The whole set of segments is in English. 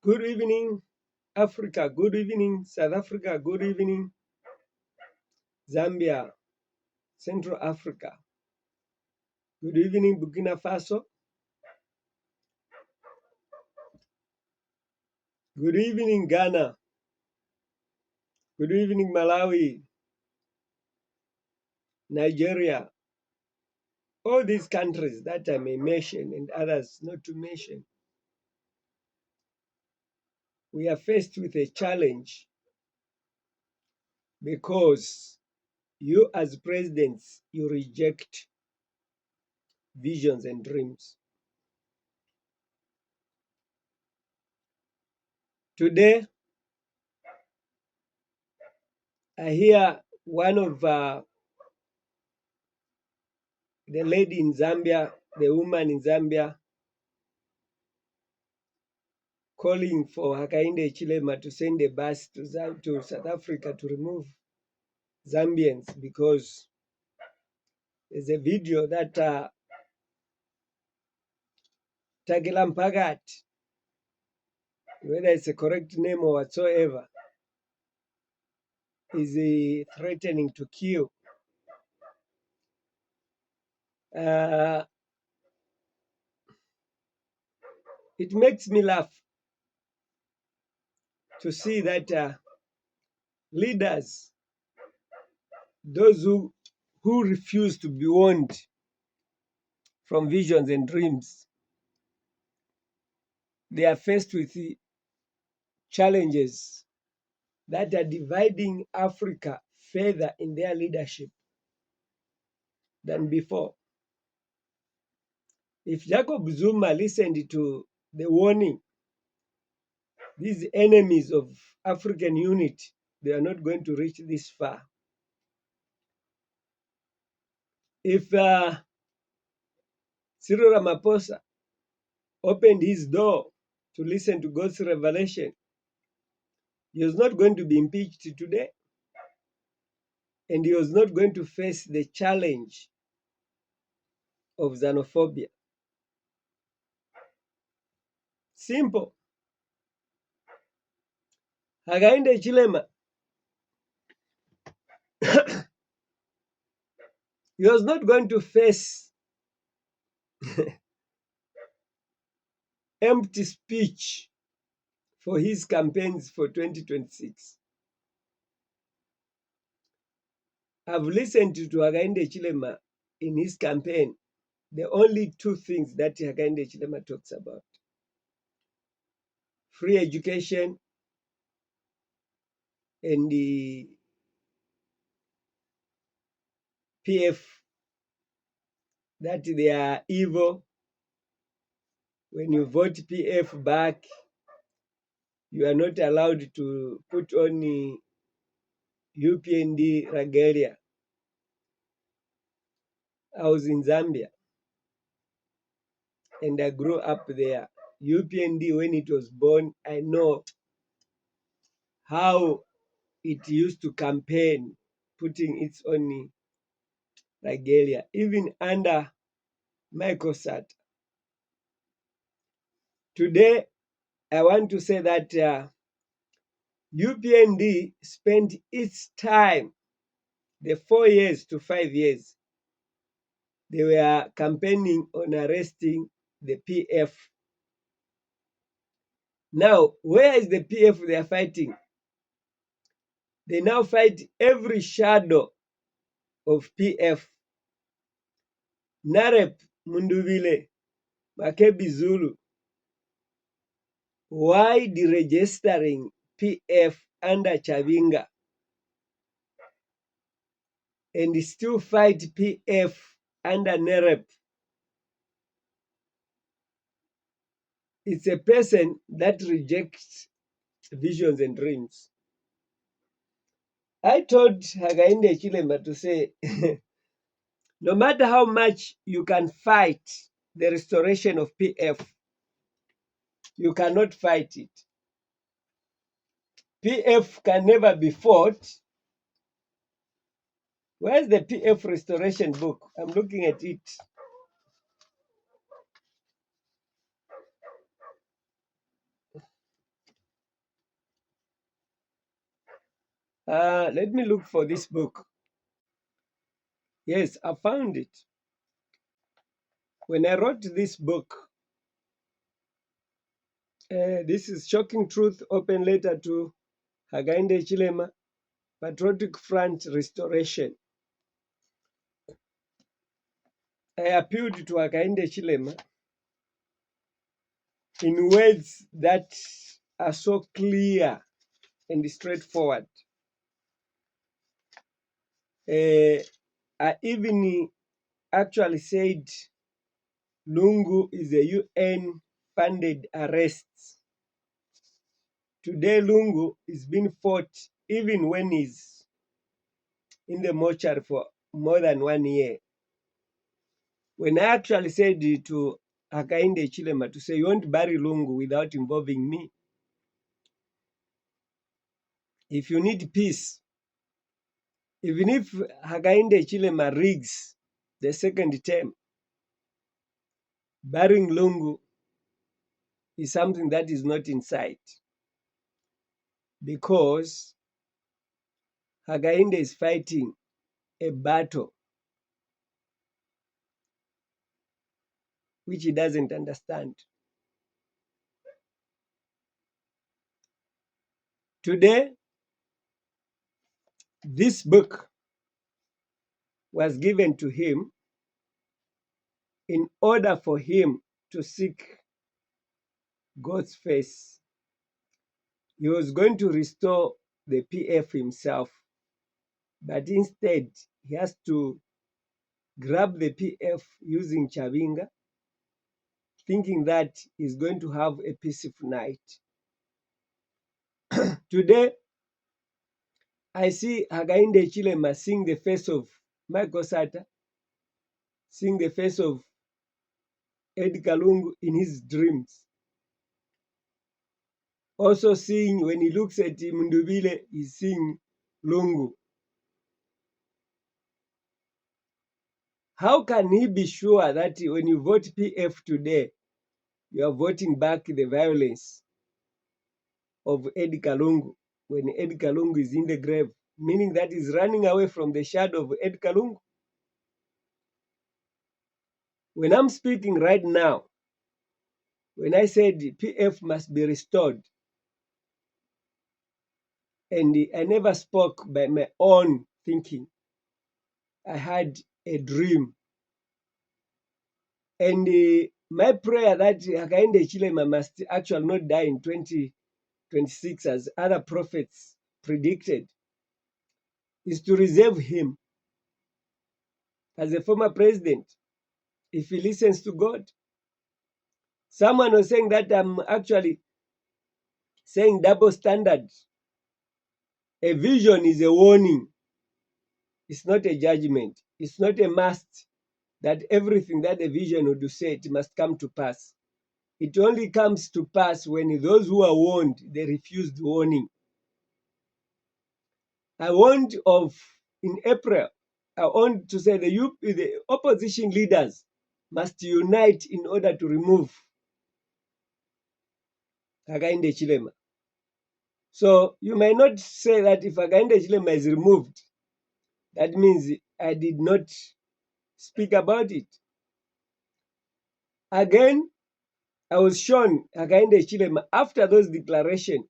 Good evening, Africa. Good evening, South Africa. Good evening, Zambia, Central Africa. Good evening, Burkina Faso. Good evening, Ghana. Good evening, Malawi, Nigeria. All these countries that I may mention and others not to mention. We are faced with a challenge because you as presidents, you reject visions and dreams. Today, I hear one of the lady in Zambia, the woman in Zambia, calling for Hakainde Chilema to send a bus to South Africa to remove Zambians because there's a video that Tagila Mpagat, whether it's a correct name or whatsoever, is threatening to kill. It makes me laugh to see that leaders, those who refuse to be warned from visions and dreams, they are faced with challenges that are dividing Africa further in their leadership than before. If Jacob Zuma listened to the warning, these enemies of African unity, they are not going to reach this far. If Cyril Ramaphosa opened his door to listen to God's revelation, he was not going to be impeached today, and he was not going to face the challenge of xenophobia. Simple. Hakainde Chilema, he was not going to face empty speech for his campaigns for 2026. I've listened to Hakainde Chilema in his campaign. The only two things that Hakainde Chilema talks about: free education and the PF, that they are evil. When you vote PF back, you are not allowed to put on the UPND regalia. I was in Zambia and I grew up there. UPND, when it was born, I know how it used to campaign, putting its own regalia, even under Michael Sat. Today, I want to say that UPND spent its time, the 4 years to 5 years, they were campaigning on arresting the PF. Now, where is the PF they are fighting? They now fight every shadow of PF. Narep Munduvile, Makebi Zulu. Why deregistering PF under Chavinga and still fight PF under Nerep? It's a person that rejects visions and dreams. I told Hakainde Chilema to say, no matter how much you can fight the restoration of PF, you cannot fight it. PF can never be fought. Where's the PF restoration book? I'm looking at it. Let me look for this book. Yes, I found it. When I wrote this book, this is Shocking Truth, Open Letter to Hakainde Chilema, Patriotic Front Restoration. I appealed to Hakainde Chilema in words that are so clear and straightforward. I even actually said Lungu is a UN-funded arrest. Today, Lungu is being fought even when he's in the mortuary for more than 1 year. When I actually said to Hakainde Chilema to say, you won't bury Lungu without involving me. If you need peace, even if Hakainde Chilema rigs the second term, burying Lungu is something that is not in sight, because Hakainde is fighting a battle which he doesn't understand. Today, this book was given to him in order for him to seek God's face. He was going to restore the PF himself, but instead he has to grab the PF using Chavinga, thinking that he's going to have a peaceful night. Today, I see Hakainde Chilema seeing the face of Michael Sata, seeing the face of Edgar Lungu in his dreams. Also seeing, when he looks at Mundubile, he's seeing Lungu. How can he be sure that when you vote PF today, you are voting back the violence of Edgar Lungu, when Edgar Lungu is in the grave, meaning that he's running away from the shadow of Edgar Lungu? When I'm speaking right now, when I said PF must be restored, and I never spoke by my own thinking, I had a dream. And my prayer that Hakainde Chilema must actually not die in 2026 as other prophets predicted is to reserve him as a former president if he listens to God. Someone was saying that I'm actually saying double standards. A vision is a warning. It's not a judgment. It's not a must that everything that a vision would say it must come to pass. It only comes to pass when those who are warned, they refuse the warning. I warned of, in April, I want to say the opposition leaders must unite in order to remove Hakainde Chilema. So you may not say that if Hakainde Chilema is removed, that means I did not speak about it. Again, I was shown Hakainde Chilema, after those declarations,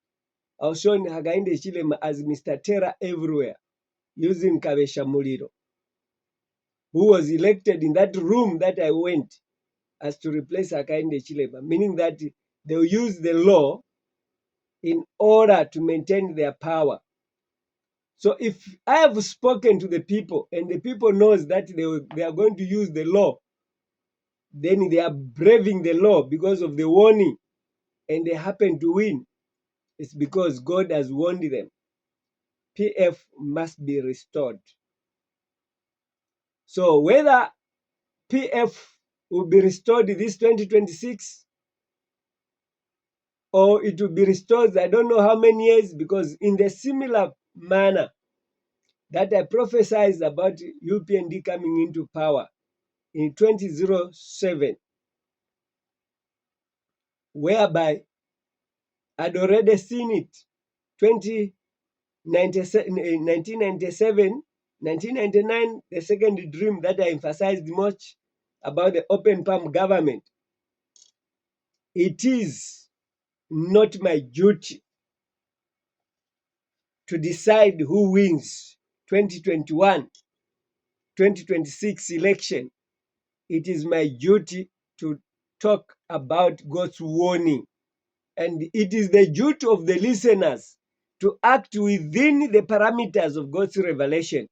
I was shown Hakainde Chilema as Mr. Terror everywhere, using Kabesha Muliro, who was elected in that room that I went as to replace Hakainde Chilema, meaning that they will use the law in order to maintain their power. So if I have spoken to the people and the people knows that they are going to use the law, then they are braving the law because of the warning, and they happen to win, it's because God has warned them. PF must be restored. So whether PF will be restored this 2026 or it will be restored, I don't know how many years, because in the similar manner that I prophesied about UPND coming into power in 2007, whereby I'd already seen it 1997, 1999, the second dream that I emphasized much about the open palm government. It is not my duty to decide who wins 2021, 2026 election. It is my duty to talk about God's warning. And it is the duty of the listeners to act within the parameters of God's revelation.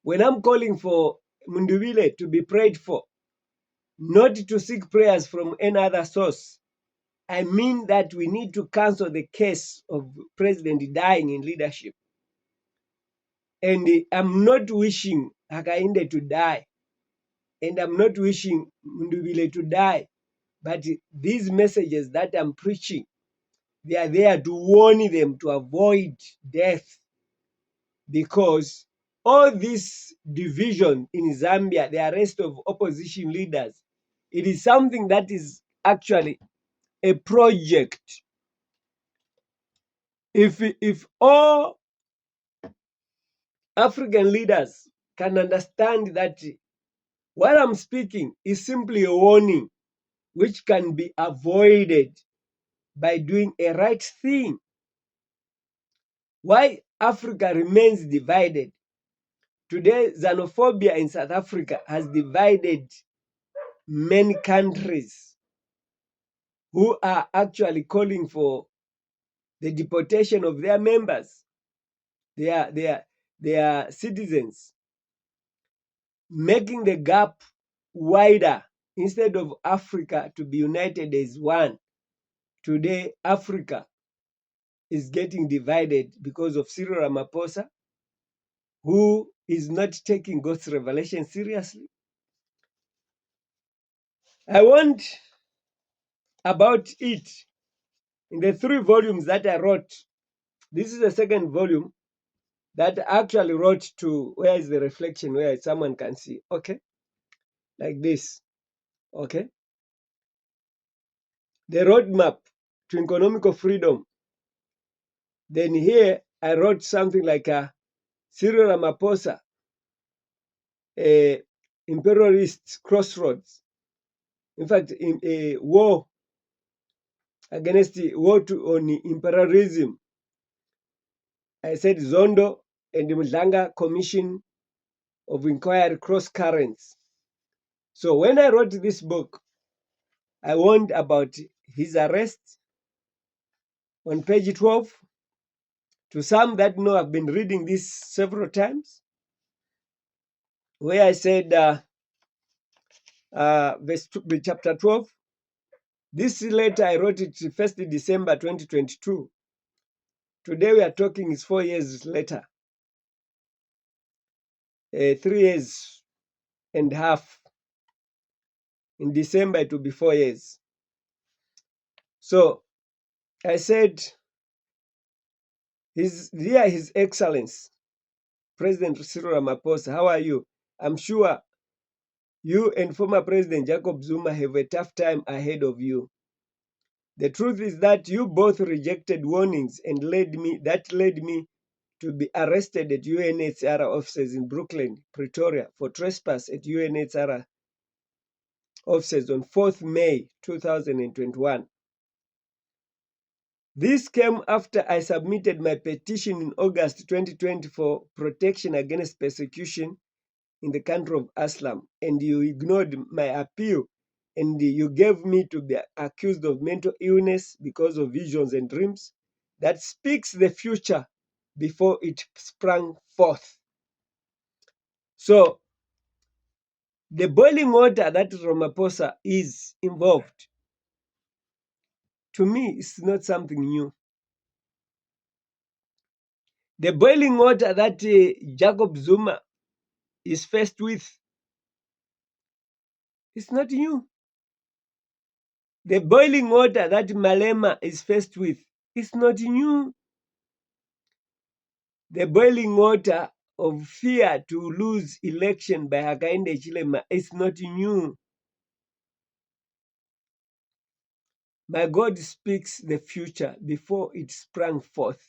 When I'm calling for Mundubile to be prayed for, not to seek prayers from any other source, I mean that we need to cancel the case of President dying in leadership. And I'm not wishing Hakainde to die. And I'm not wishing Mundubile to die. But these messages that I'm preaching, they are there to warn them to avoid death. Because all this division in Zambia, the arrest of opposition leaders, it is something that is actually a project. If all African leaders can understand that what I'm speaking is simply a warning which can be avoided by doing a right thing. Why Africa remains divided? Today, xenophobia in South Africa has divided many countries who are actually calling for the deportation of their members, their citizens, making the gap wider. Instead of Africa to be united as one, today Africa is getting divided because of Cyril Ramaphosa, who is not taking God's revelation seriously. I want about it in the 3 volumes that I wrote. This is the second volume that I actually wrote to where is the reflection where someone can see. Okay, like this. Okay, the roadmap to economical freedom. Then here I wrote something like Cyril Ramaphosa, a imperialist crossroads. In fact, in a war against the war on imperialism, I said Zondo and the Mdlanga Commission of Inquiry Cross Currents. So when I wrote this book, I warned about his arrest on page 12. To some that know, I've been reading this several times, where I said, chapter 12, this letter I wrote it 1st December 2022. Today we are talking is 4 years later, 3 years and a half. In December it will be 4 years. So I said, dear His Excellence, President Cyril Ramaphosa, how are you? I'm sure you and former President Jacob Zuma have a tough time ahead of you. The truth is that you both rejected warnings and led me to be arrested at UNHCR offices in Brooklyn, Pretoria, for trespass at UNHCR offices on 4th May 2021. This came after I submitted my petition in August 2020 for protection against persecution in the country of Islam, and you ignored my appeal, and you gave me to be accused of mental illness because of visions and dreams that speaks the future before it sprang forth. So the boiling water that Ramaphosa is involved, to me, is not something new. The boiling water that Jacob Zuma is faced with is not new. The boiling water that Malema is faced with is not new. The boiling water of fear to lose election by Hakainde Chilema is not new. My God speaks the future before it sprang forth.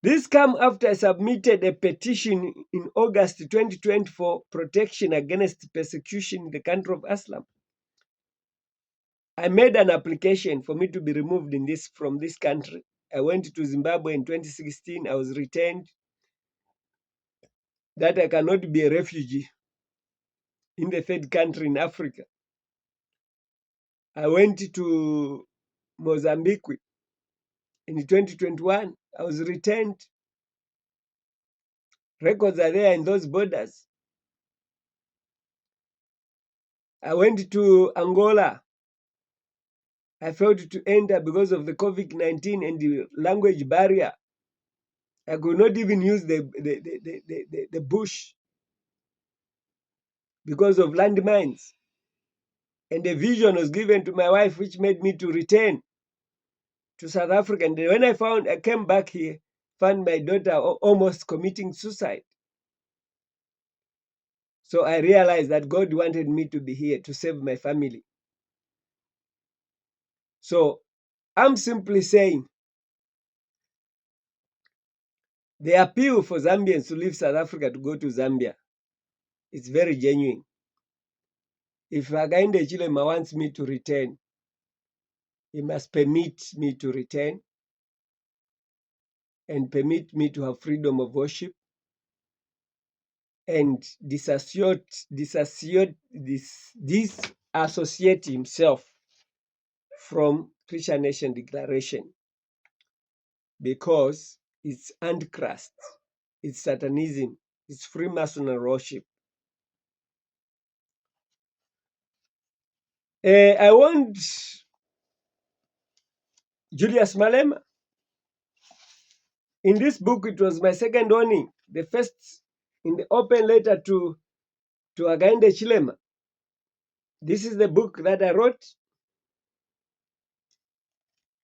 This came after I submitted a petition in August 2020 for protection against persecution in the country of Islam. I made an application for me to be removed from this country. I went to Zimbabwe in 2016. I was returned that I cannot be a refugee in the third country in Africa. I went to Mozambique in 2021. I was returned. Records are there in those borders. I went to Angola. I failed to enter because of the COVID-19 and the language barrier. I could not even use the bush because of landmines. And a vision was given to my wife, which made me to return to South Africa. And when I came back here, found my daughter almost committing suicide. So I realized that God wanted me to be here to save my family. So I'm simply saying the appeal for Zambians to leave South Africa to go to Zambia is very genuine. If Hakainde Chilema wants me to return, he must permit me to return and permit me to have freedom of worship and disassociate himself from Christian Nation Declaration, because it's Antichrist, it's Satanism, it's Freemasonry worship. I want Julius Malema. In this book, it was my second warning. The first in the open letter to Hakainde Chilema. This is the book that I wrote.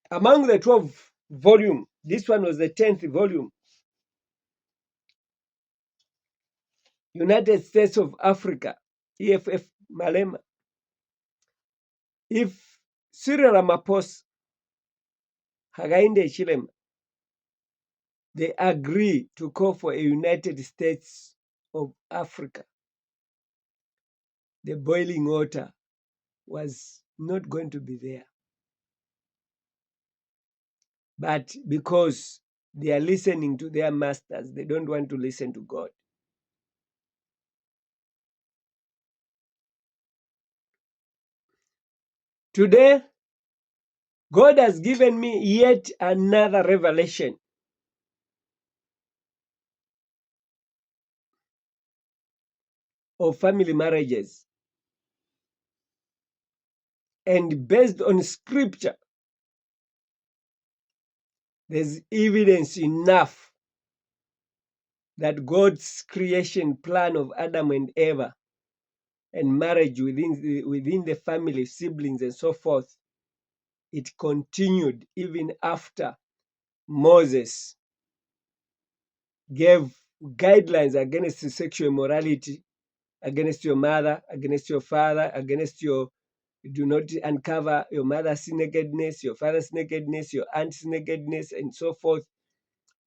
Among the 12 volumes, this one was the 10th volume. United States of Africa, EFF Malema. If Cyril Ramaphosa, Hakainde Chilema, they agree to call for a United States of Africa, the boiling water was not going to be there. But because they are listening to their masters, they don't want to listen to God. Today, God has given me yet another revelation. Of family marriages. And based on scripture, there's evidence enough that God's creation plan of Adam and Eve and marriage within the family, siblings, and so forth, it continued even after Moses gave guidelines against sexual immorality, against your mother, against your father, against your do not uncover your mother's nakedness, your father's nakedness, your aunt's nakedness, and so forth.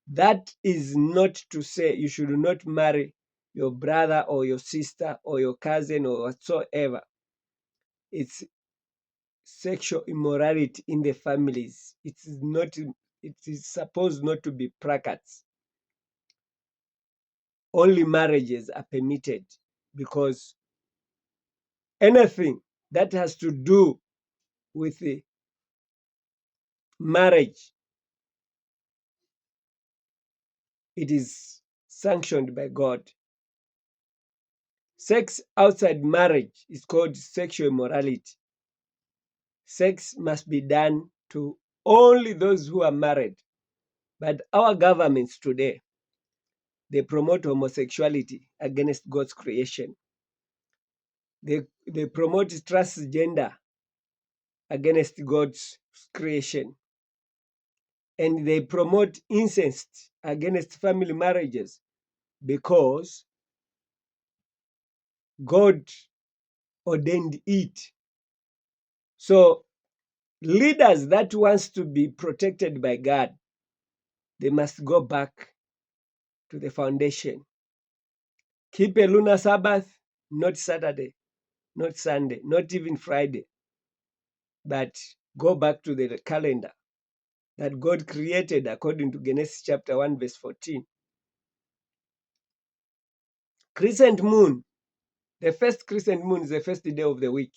That is not to say you should not marry your brother or your sister or your cousin or whatsoever. It's sexual immorality in the families. It is supposed not to be practiced. Only marriages are permitted, because anything that has to do with the marriage, it is sanctioned by God. Sex outside marriage is called sexual immorality. Sex must be done to only those who are married. But our governments today, they promote homosexuality against God's creation. They promote transgender against God's creation. And they promote incest against family marriages, because God ordained it. So leaders that wants to be protected by God, They must go back to the foundation. Keep a lunar Sabbath, not Saturday, not Sunday, not even Friday, but go back to the calendar that God created according to Genesis chapter 1, verse 14. Crescent moon. The first crescent moon is the first day of the week.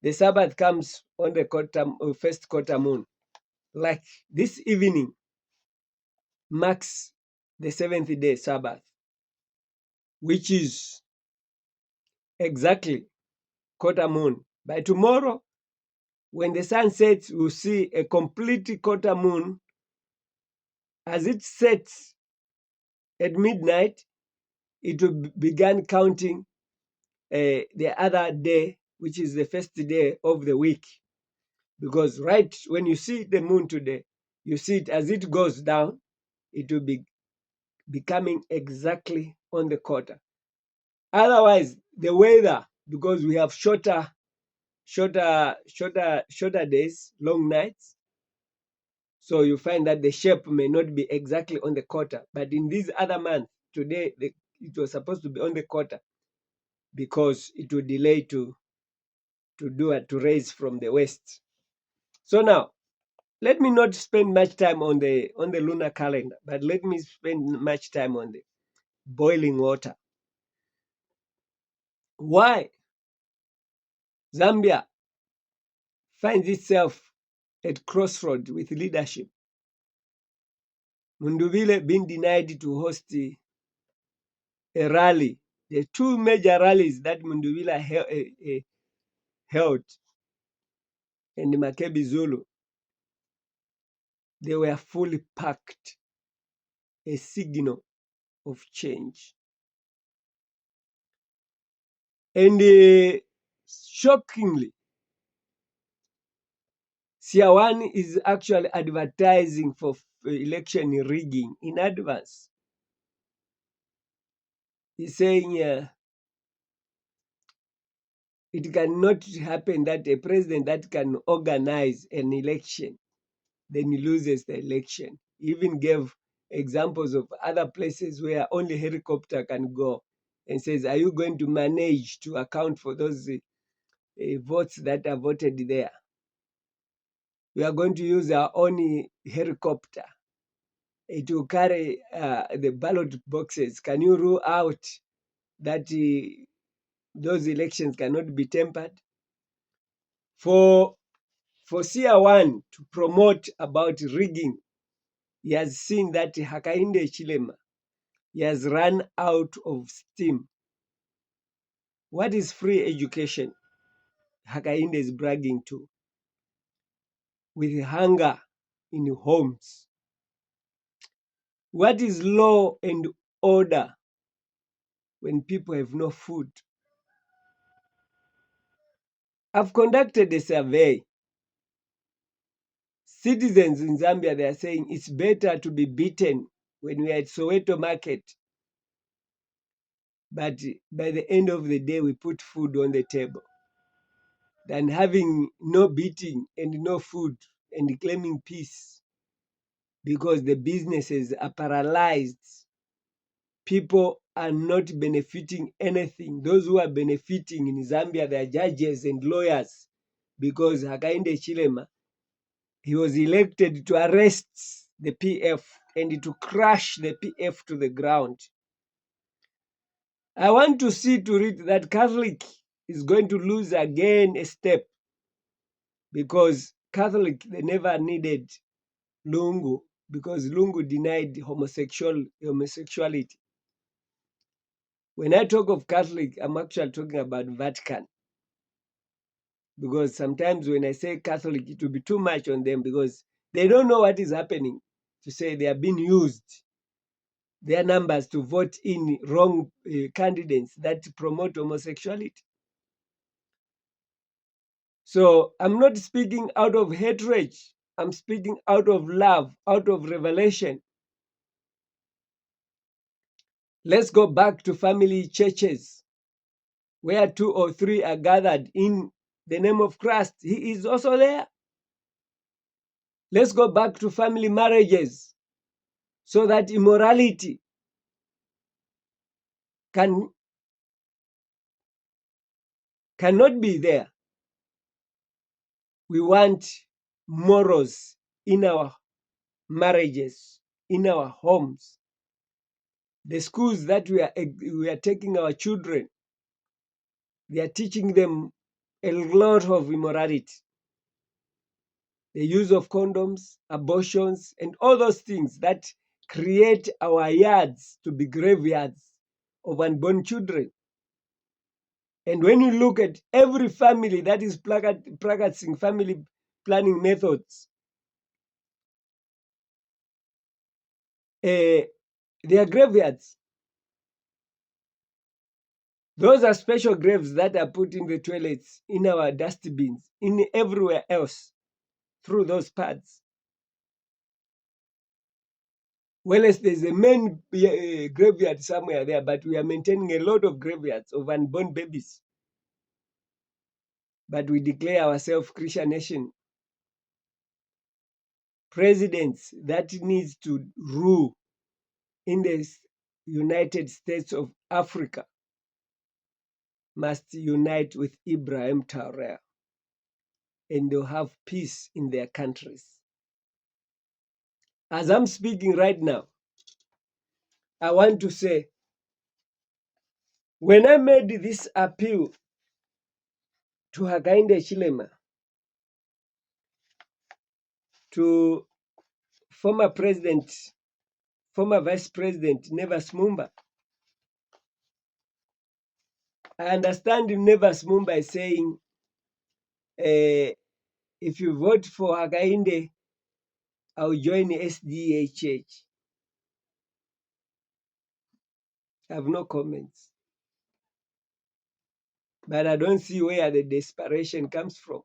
The Sabbath comes on the first quarter moon. Like this evening marks the seventh day Sabbath, which is exactly quarter moon. By tomorrow, when the sun sets, we'll see a complete quarter moon. As it sets at midnight, it will begin counting the other day, which is the first day of the week. Because right when you see the moon today, you see it as it goes down, it will be becoming exactly on the quarter. Otherwise, the weather, because we have shorter days, long nights, so you find that the shape may not be exactly on the quarter. But in this other month, today, it was supposed to be on the quarter because it will delay to raise from the west. So now, let me not spend much time on the lunar calendar, but let me spend much time on the boiling water. Why Zambia finds itself at crossroads with leadership. Munduvile being denied to host a rally. The two major rallies that Munduvile held in the Makebi Zulu, they were fully packed, a signal of change. And shockingly, Siawani is actually advertising for election rigging in advance. He's saying it cannot happen that a president that can organize an election, then he loses the election. He even gave examples of other places where only helicopter can go and says, are you going to manage to account for those votes that are voted there? We are going to use our own helicopter. It will carry the ballot boxes. Can you rule out that those elections cannot be tampered? For CR1 to promote about rigging, he has seen that Hakainde Chilema, he has run out of steam. What is free education? Hakainde is bragging to. With hunger in homes. What is law and order when people have no food? I've conducted a survey. Citizens in Zambia, they are saying it's better to be beaten when we are at Soweto Market. But by the end of the day, we put food on the table than having no beating and no food and claiming peace because the businesses are paralyzed. People are not benefiting anything. Those who are benefiting in Zambia, they are judges and lawyers because Hakainde Chilema, he was elected to arrest the PF and to crush the PF to the ground. I want to see to it that Catholic is going to lose again a step because Catholic, they never needed Lungu because Lungu denied homosexuality. When I talk of Catholic, I'm actually talking about Vatican. Because sometimes when I say Catholic, it will be too much on them because they don't know what is happening to say they are being used, their numbers to vote in wrong candidates that promote homosexuality. So I'm not speaking out of hatred. I'm speaking out of love, out of revelation. Let's go back to family churches where 2 or 3 are gathered in the name of Christ. He is also there. Let's go back to family marriages so that immorality cannot be there. We want morals in our marriages, in our homes, the schools that we are taking our children. They are teaching them a lot of immorality. The use of condoms, abortions, and all those things that create our yards to be graveyards of unborn children. And when you look at every family that is practicing family planning methods, they are graveyards. Those are special graves that are put in the toilets, in our dustbins, in everywhere else through those pads. Well, as there's a main graveyard somewhere there, but we are maintaining a lot of graveyards of unborn babies. But we declare ourselves Christian nation. Presidents that needs to rule in the United States of Africa must unite with Ibrahim Traoré, and they'll have peace in their countries. As I'm speaking right now, I want to say, when I made this appeal to Hakainde Chilema, to former Vice President Nevas Mumba, I understand Nevas Mumba is saying, if you vote for Hakainde, I'll join SDA Church. I have no comments. But I don't see where the desperation comes from.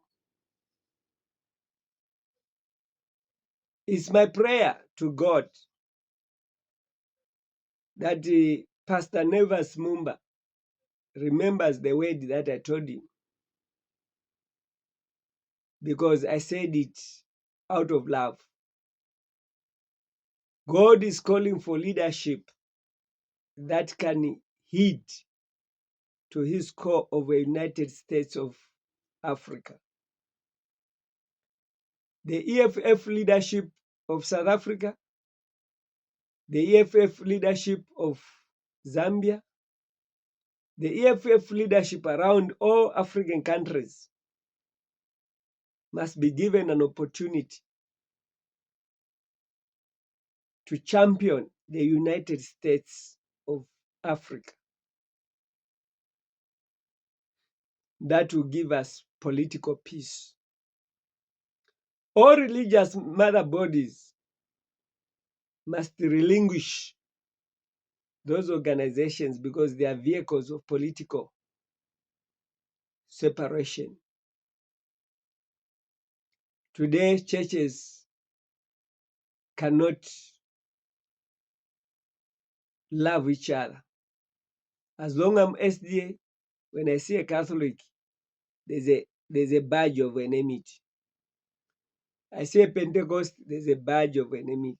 It's my prayer to God that Pastor Nevas Mumba remembers the word that I told him, because I said it out of love. God is calling for leadership that can heed to his call of the United States of Africa. The EFF leadership of South Africa, the EFF leadership of Zambia, the EFF leadership around all African countries must be given an opportunity to champion the United States of Africa. That will give us political peace. All religious mother bodies must relinquish those organizations because they are vehicles of political separation. Today, churches cannot love each other. As long as I'm SDA, when I see a Catholic, there's a badge of enmity. I see a Pentecost, there's a badge of enmity.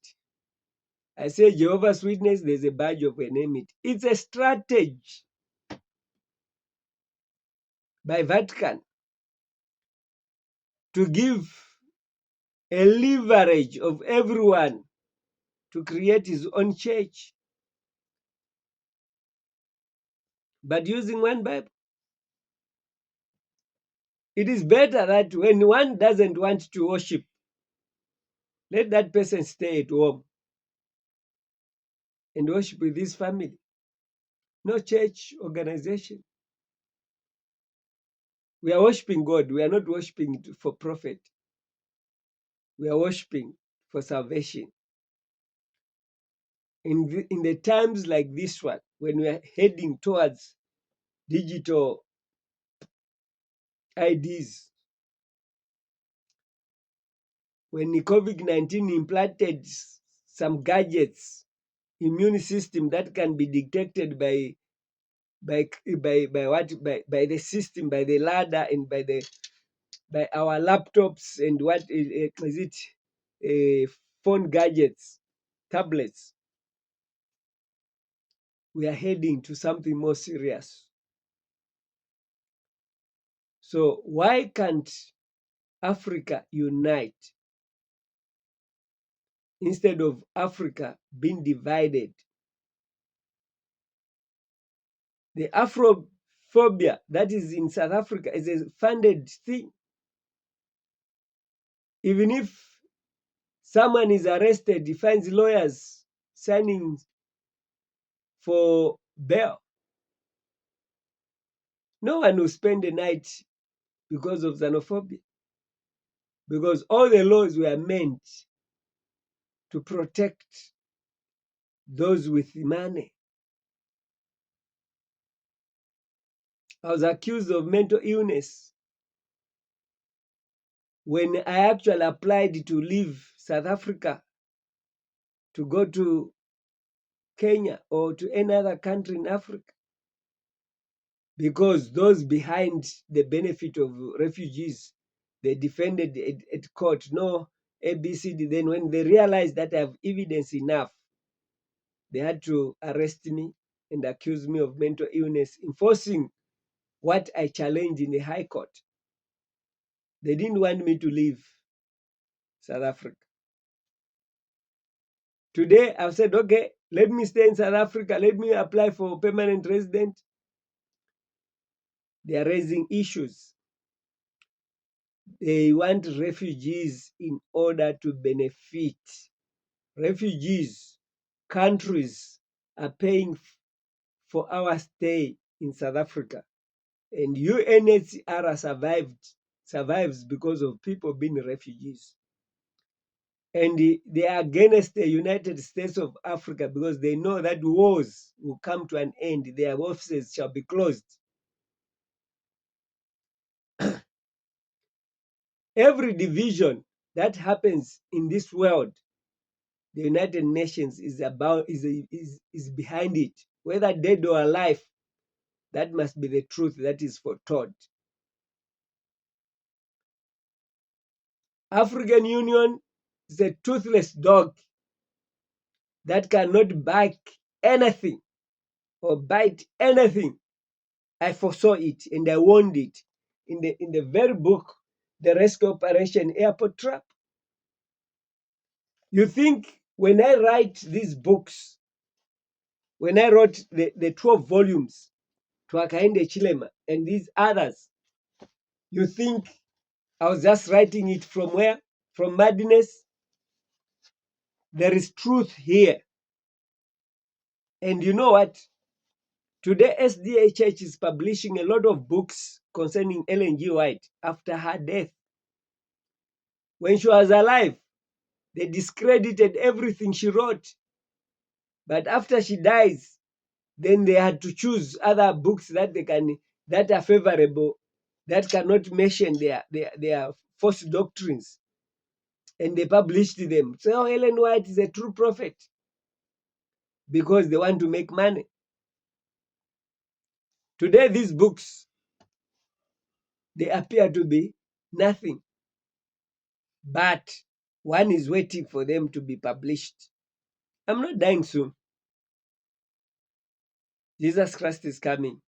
I say Jehovah's Witness, there's a badge of enmity. It's a strategy by Vatican to give a leverage of everyone to create his own church, but using one Bible. It is better that when one doesn't want to worship, let that person stay at home and worship with his family. No church organization. We are worshiping God. We are not worshiping for profit. We are worshiping for salvation. In the times like this one, when we are heading towards digital IDs, when COVID-19 implanted some gadgets, immune system that can be detected by the system, by the ladder, and by our laptops and what is it, phone gadgets. tablets, we are heading to something more serious. So why can't Africa unite instead of Africa being divided? The Afrophobia that is in South Africa is a funded thing. Even if someone is arrested, he finds lawyers signing for bail. No one will spend the night because of xenophobia, because all the laws were meant to protect those with money. I was accused of mental illness when I actually applied to leave South Africa to go to Kenya or to any other country in Africa, because those behind the benefit of refugees, they defended at court, no ABCD. Then when they realized that I have evidence enough, they had to arrest me and accuse me of mental illness, enforcing what I challenged in the High Court. They didn't want me to leave South Africa. Today, I've said, okay, let me stay in South Africa. Let me apply for permanent resident. They are raising issues. They want refugees in order to benefit. Refugees, countries are paying for our stay in South Africa. And UNHCR survives because of people being refugees. And they are against the United States of Africa because they know that wars will come to an end. Their offices shall be closed. Every division that happens in this world, the United Nations is behind it. Whether dead or alive, that must be the truth that is foretold. African Union is a toothless dog that cannot bite anything or bite anything. I foresaw it and I warned it in the very book, The Rescue Operation Airport Trap. You think when I write these books, when I wrote the 12 volumes to Hakainde Chilema and these others, you think I was just writing it from where? From madness? There is truth here. And you know what? Today, SDA Church is publishing a lot of books concerning Ellen G. White after her death. When she was alive, they discredited everything she wrote. But after she dies, then they had to choose other books that are favorable, that cannot mention their false doctrines. And they published them. So Ellen White is a true prophet because they want to make money. Today, these books, they appear to be nothing, but one is waiting for them to be published. I'm not dying soon. Jesus Christ is coming.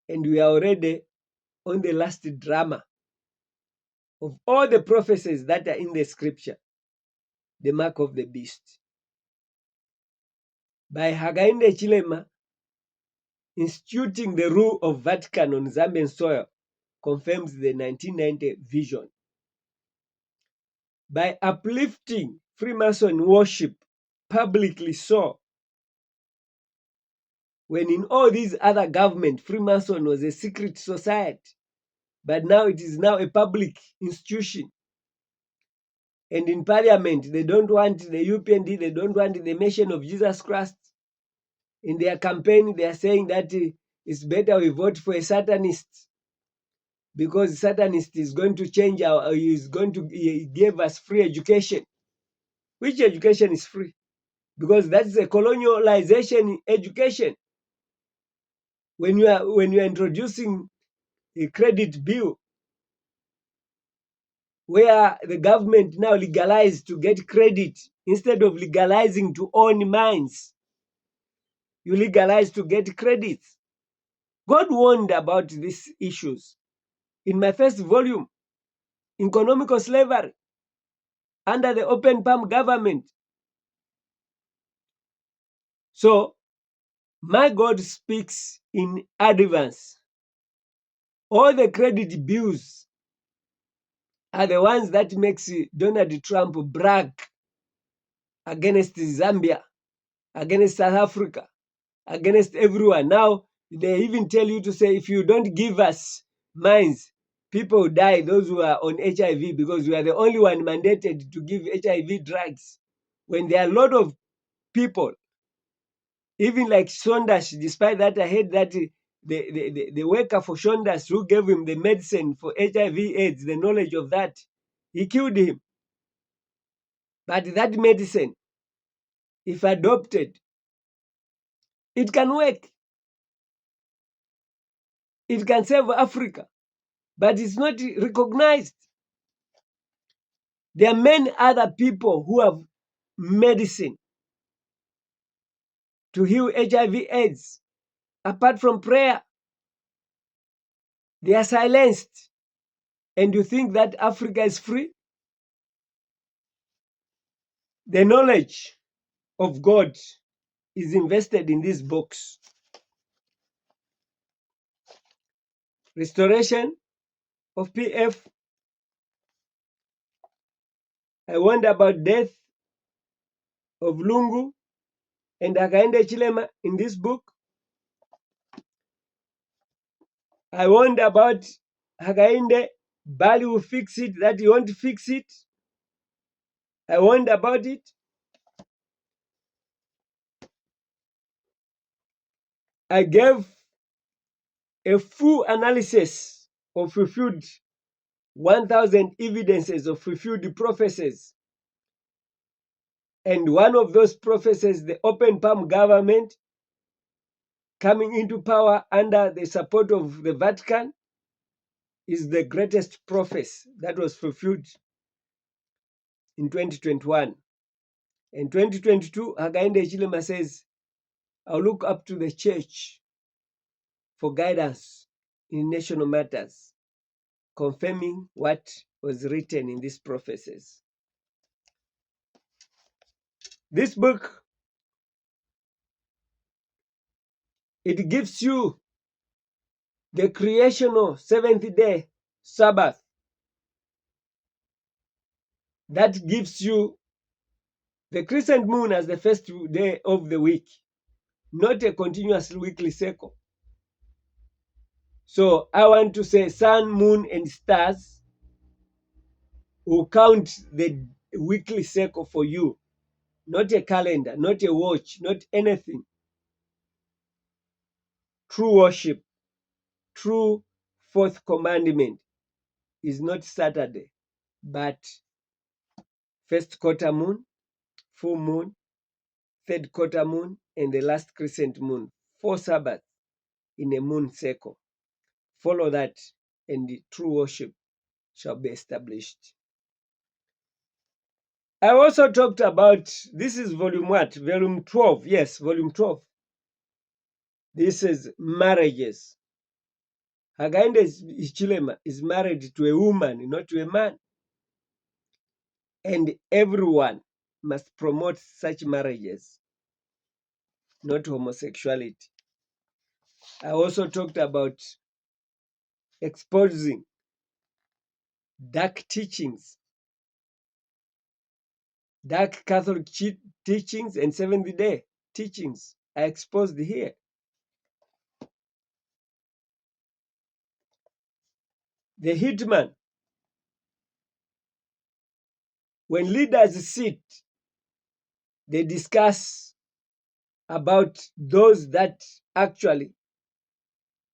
And we are already on the last drama of all the prophecies that are in the scripture, the mark of the beast. By Hakainde Chilema instituting the rule of Vatican on Zambian soil confirms the 1990 vision. By uplifting Freemason worship publicly so, when in all these other governments, Freemason was a secret society, but now it is now a public institution. And in parliament, they don't want the UPND, they don't want the Nation of Jesus Christ. In their campaign, they are saying that it's better we vote for a Satanist because Satanist is going to change he give us free education. Which education is free? Because that is a colonialization education. When you are introducing a credit bill, where the government now legalized to get credit instead of legalizing to own mines. You legalize to get credit. God warned about these issues in my first volume, Economical Slavery, under the open palm government. So my God speaks in advance. All the credit bills are the ones that makes Donald Trump brag against Zambia, against South Africa, against everyone. Now they even tell you to say, if you don't give us mines, people die, those who are on HIV, because we are the only one mandated to give HIV drugs. When there are a lot of people, even like Saunders, despite that I heard that the worker for Saunders who gave him the medicine for HIV AIDS, the knowledge of that, he killed him. But that medicine, if adopted, it can work. It can save Africa, but it's not recognized. There are many other people who have medicine to heal HIV/AIDS. Apart from prayer, they are silenced. And you think that Africa is free? The knowledge of God is invested in these books. Restoration of PF. I warned about death of Lungu and Hakainde Chilema in this book. I warned about Hakainde, Bali will fix it, that he won't fix it. I warned about it. I gave a full analysis of fulfilled 1,000 evidences of fulfilled prophecies. And one of those prophecies, the open palm government coming into power under the support of the Vatican, is the greatest prophecy that was fulfilled in 2021. In 2022, Hakainde Chilema says, I'll look up to the church for guidance in national matters, confirming what was written in these prophecies. This book, it gives you the creational seventh day Sabbath. That gives you the crescent moon as the first day of the week, not a continuous weekly cycle. So I want to say sun, moon, and stars will count the weekly cycle for you, not a calendar, not a watch, not anything. True worship, true fourth commandment is not Saturday, but first quarter moon, full moon, third quarter moon, and the last crescent moon. 4 Sabbaths in a moon cycle. Follow that, and the true worship shall be established. I also talked about, this is volume what? Volume 12. Yes, volume 12. This is marriages. Hakainde Chilema is married to a woman, not to a man. And everyone must promote such marriages, not homosexuality. I also talked about exposing dark teachings, dark Catholic teachings, and Seventh day teachings are exposed here. The hitman, when leaders sit, they discuss about those that actually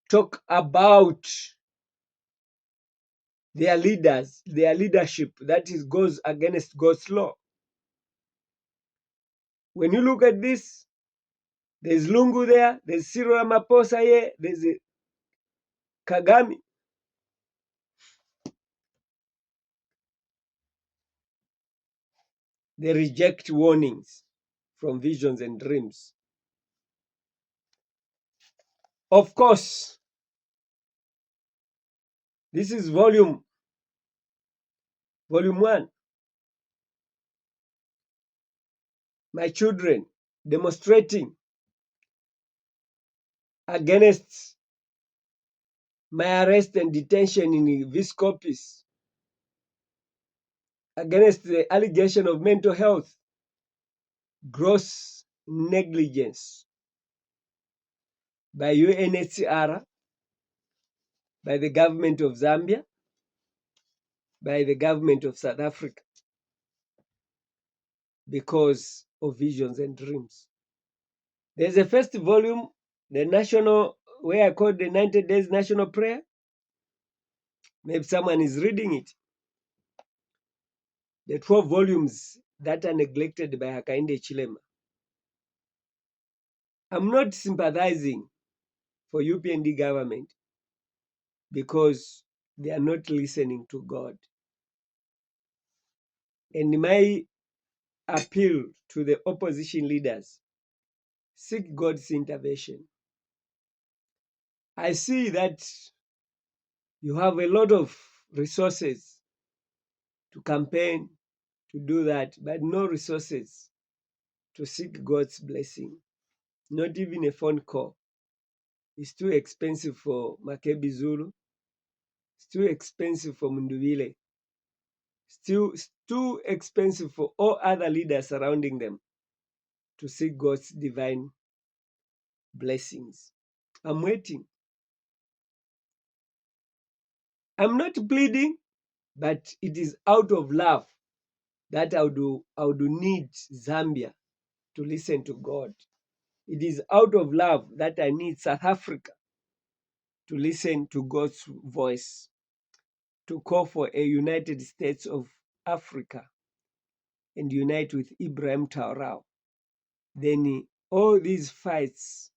talk about their leaders, their leadership, that is goes against God's law. When you look at this, there's Lungu there, there's Cyril Ramaphosa here, there's Kagame. They reject warnings from visions and dreams. Of course, this is volume 1. My children demonstrating against my arrest and detention in Viscopis, against the allegation of mental health, gross negligence by UNHCR, by the government of Zambia, by the government of South Africa, because of visions and dreams. There's a first volume, the national, where I call the 90 Days National Prayer. Maybe someone is reading it. The 12 volumes that are neglected by Hakainde Chilema. I'm not sympathizing for UPND government because they are not listening to God. And my appeal to the opposition leaders, seek God's intervention. I see that you have a lot of resources to campaign, to do that, but no resources to seek God's blessing. Not even a phone call. It's too expensive for Makebi Zulu. It's too expensive for Munduvile. It's too expensive for all other leaders surrounding them to seek God's divine blessings. I'm waiting. I'm not pleading, but it is out of love that I would need Zambia to listen to God. It is out of love that I need South Africa to listen to God's voice, to call for a United States of Africa and unite with Ibrahim Traoré. Then all these fights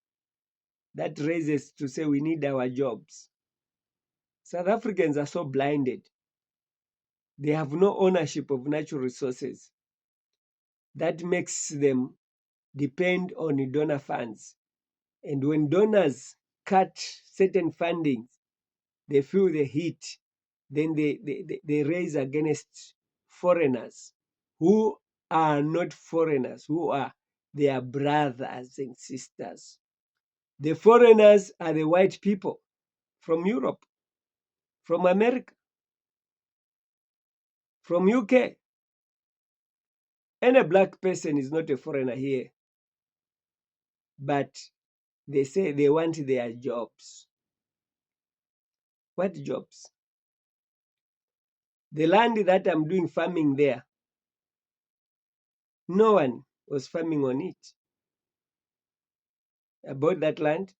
that raises to say we need our jobs. South Africans are so blinded. They have no ownership of natural resources. That makes them depend on donor funds. And when donors cut certain fundings, they feel the heat. Then they raise against foreigners who are not foreigners, who are their brothers and sisters. The foreigners are the white people from Europe, from America, from UK. Any black person is not a foreigner here. But they say they want their jobs. What jobs? The land that I'm doing farming there, no one was farming on it. I bought that land.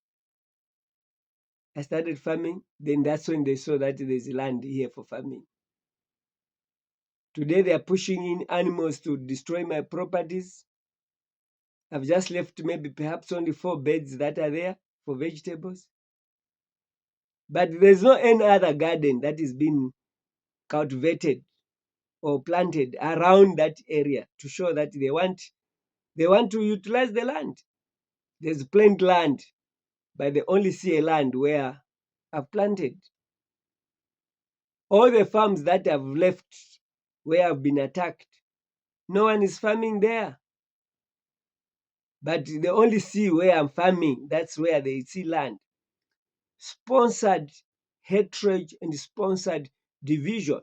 I started farming. Then that's when they saw that there's land here for farming. Today they are pushing in animals to destroy my properties. I've just left maybe perhaps only 4 beds that are there for vegetables. But there's no any other garden that is being cultivated or planted around that area to show that they want to utilize the land. There's plenty land, but they only see a land where I've planted. All the farms that I've left where I've been attacked, no one is farming there. But they only see where I'm farming. That's where they see land. Sponsored hatred and sponsored division.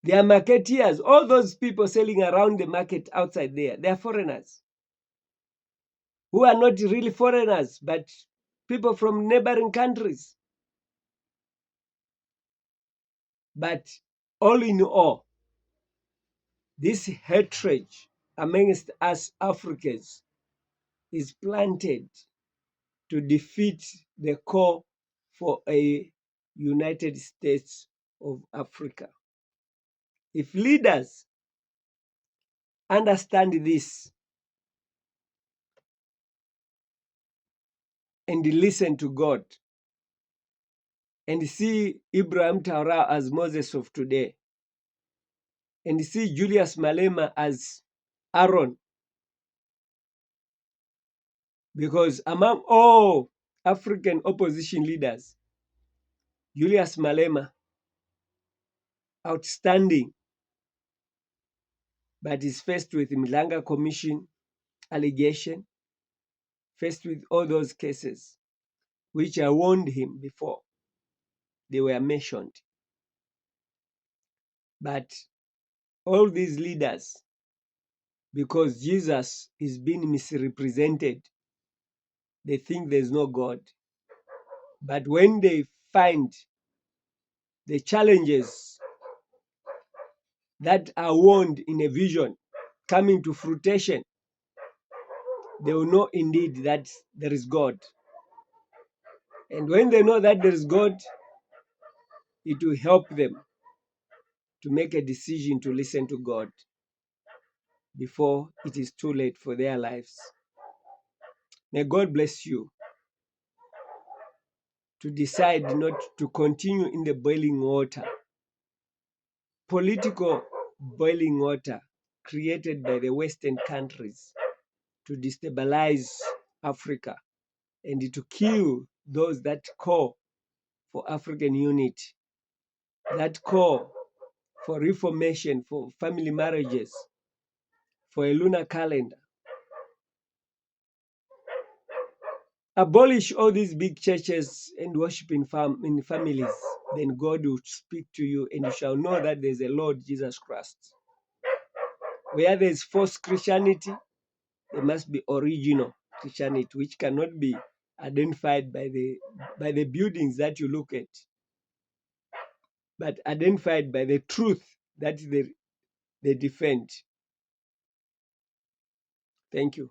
They are marketeers. All those people selling around the market outside there, they are foreigners who are not really foreigners, but people from neighboring countries. But all in all, this hatred amongst us Africans is planted to defeat the call for a United States of Africa. If leaders understand this and listen to God and see Ibrahim Traoré as Moses of today and see Julius Malema as Aaron, because among all African opposition leaders, Julius Malema, outstanding, but is faced with Mlanga Commission allegation, faced with all those cases, which I warned him before they were mentioned. But all these leaders, because Jesus is being misrepresented, they think there's no God. But when they find the challenges that are warned in a vision coming to fruition, they will know indeed that there is God. And when they know that there is God, it will help them to make a decision to listen to God before it is too late for their lives. May God bless you to decide not to continue in the boiling water, political boiling water created by the Western countries to destabilize Africa and to kill those that call for African unity, that call for reformation, for family marriages, for a lunar calendar. Abolish all these big churches and worship in families. Then God will speak to you and you shall know that there's a Lord Jesus Christ. Where there's false Christianity, there must be original Christianity, which cannot be identified by the buildings that you look at, but identified by the truth that they defend. Thank you.